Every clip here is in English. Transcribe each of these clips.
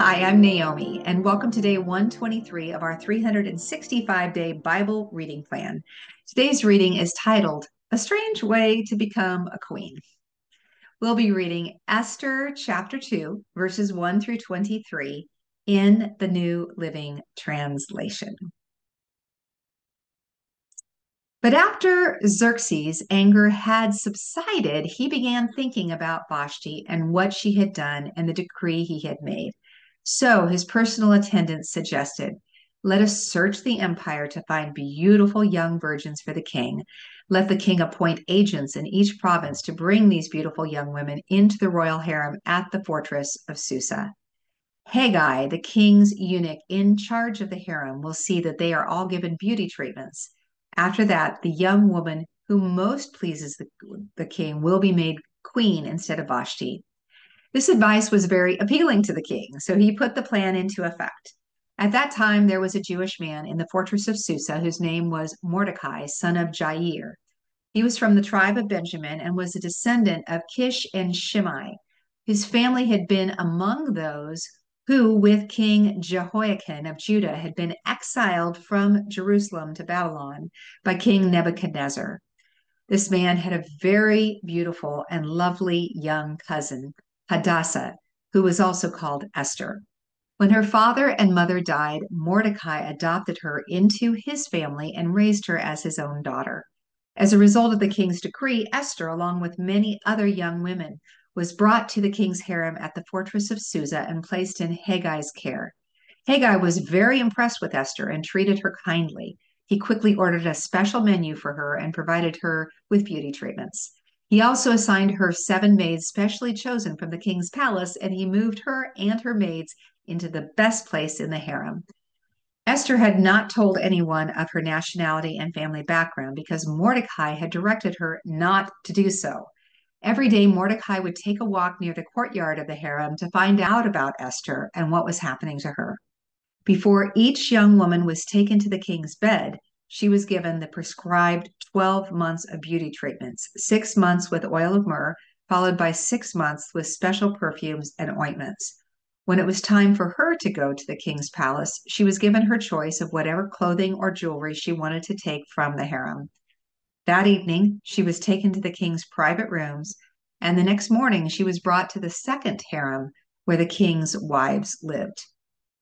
Hi, I'm Naomi, and welcome to day 123 of our 365-day Bible reading plan. Today's reading is titled, A Strange Way to Become a Queen. We'll be reading Esther chapter 2, verses 1 through 23 in the New Living Translation. But after Xerxes' anger had subsided, he began thinking about Vashti and what she had done and the decree he had made. So his personal attendants suggested, "Let us search the empire to find beautiful young virgins for the king. Let the king appoint agents in each province to bring these beautiful young women into the royal harem at the fortress of Susa. Haggai, the king's eunuch in charge of the harem, will see that they are all given beauty treatments. After that, the young woman who most pleases the king will be made queen instead of Vashti." This advice was very appealing to the king, so he put the plan into effect. At that time, there was a Jewish man in the fortress of Susa whose name was Mordecai, son of Jair. He was from the tribe of Benjamin and was a descendant of Kish and Shimei. His family had been among those who, with King Jehoiakim of Judah, had been exiled from Jerusalem to Babylon by King Nebuchadnezzar. This man had a very beautiful and lovely young cousin, Hadassah, who was also called Esther. When her father and mother died, Mordecai adopted her into his family and raised her as his own daughter. As a result of the king's decree, Esther, along with many other young women, was brought to the king's harem at the fortress of Susa and placed in Haggai's care. Haggai was very impressed with Esther and treated her kindly. He quickly ordered a special menu for her and provided her with beauty treatments. He also assigned her 7 maids specially chosen from the king's palace, and he moved her and her maids into the best place in the harem. Esther had not told anyone of her nationality and family background because Mordecai had directed her not to do so. Every day, Mordecai would take a walk near the courtyard of the harem to find out about Esther and what was happening to her. Before each young woman was taken to the king's bed, she was given the prescribed 12 months of beauty treatments, 6 months with oil of myrrh, followed by 6 months with special perfumes and ointments. When it was time for her to go to the king's palace, she was given her choice of whatever clothing or jewelry she wanted to take from the harem. That evening, she was taken to the king's private rooms, and the next morning she was brought to the second harem where the king's wives lived.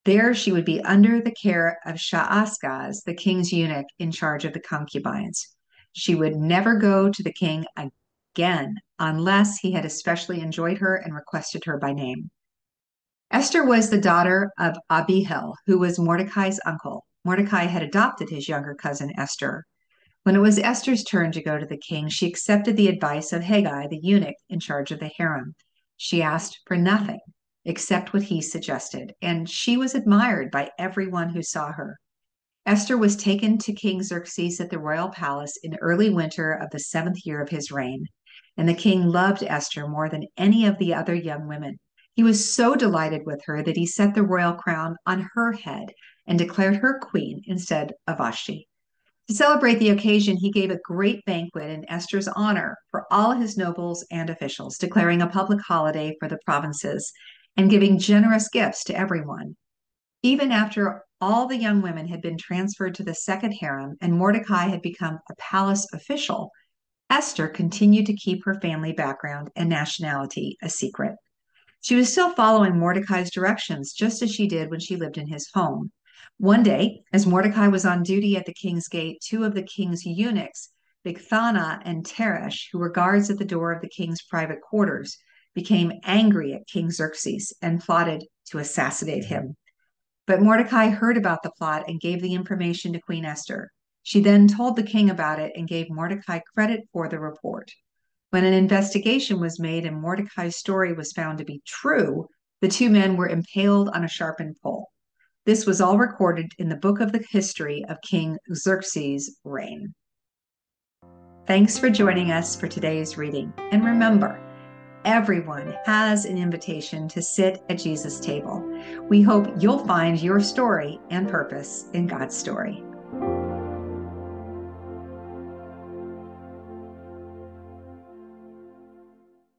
There she would be under the care of Shaashgaz, the king's eunuch in charge of the concubines. She would never go to the king again unless he had especially enjoyed her and requested her by name. Esther was the daughter of Abihail, who was Mordecai's uncle. Mordecai had adopted his younger cousin Esther. When it was Esther's turn to go to the king, she accepted the advice of Haggai, the eunuch in charge of the harem. She asked for nothing except what he suggested, and she was admired by everyone who saw her. Esther was taken to King Xerxes at the royal palace in early winter of the 7th year of his reign, and the king loved Esther more than any of the other young women. He was so delighted with her that he set the royal crown on her head and declared her queen instead of Vashti. To celebrate the occasion, he gave a great banquet in Esther's honor for all his nobles and officials, declaring a public holiday for the provinces and giving generous gifts to everyone. Even after all the young women had been transferred to the second harem and Mordecai had become a palace official, Esther continued to keep her family background and nationality a secret. She was still following Mordecai's directions, just as she did when she lived in his home. One day, as Mordecai was on duty at the king's gate, 2 of the king's eunuchs, Bigthana and Teresh, who were guards at the door of the king's private quarters, became angry at King Xerxes and plotted to assassinate him. But Mordecai heard about the plot and gave the information to Queen Esther. She then told the king about it and gave Mordecai credit for the report. When an investigation was made and Mordecai's story was found to be true, the 2 men were impaled on a sharpened pole. This was all recorded in the book of the history of King Xerxes' reign. Thanks for joining us for today's reading. And remember, everyone has an invitation to sit at Jesus' table. We hope you'll find your story and purpose in God's story.